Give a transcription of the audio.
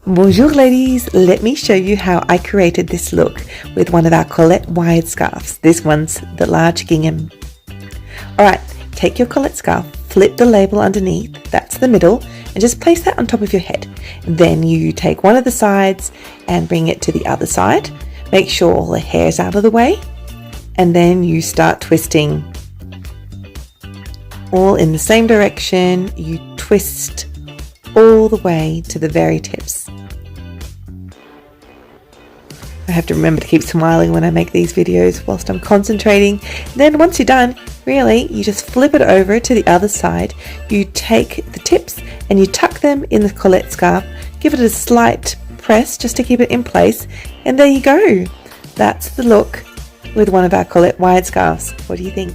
Bonjour ladies, let me show you how I created this look with one of our Colette Wired Scarves. This one's the large gingham. Alright, take your Colette scarf, flip the label underneath, that's the middle, and just place that on top of your head. Then you take one of the sides and bring it to the other side. Make sure all the hair is out of the way, and then you start twisting all in the same direction. You twist all the way to the very tips. I have to remember to keep smiling when I make these videos whilst I'm concentrating. Then once you're done, really, you just flip it over to the other side. You take the tips and you tuck them in the Colette scarf. Give it a slight press just to keep it in place. And there you go. That's the look with one of our Colette Wired Scarves. What do you think?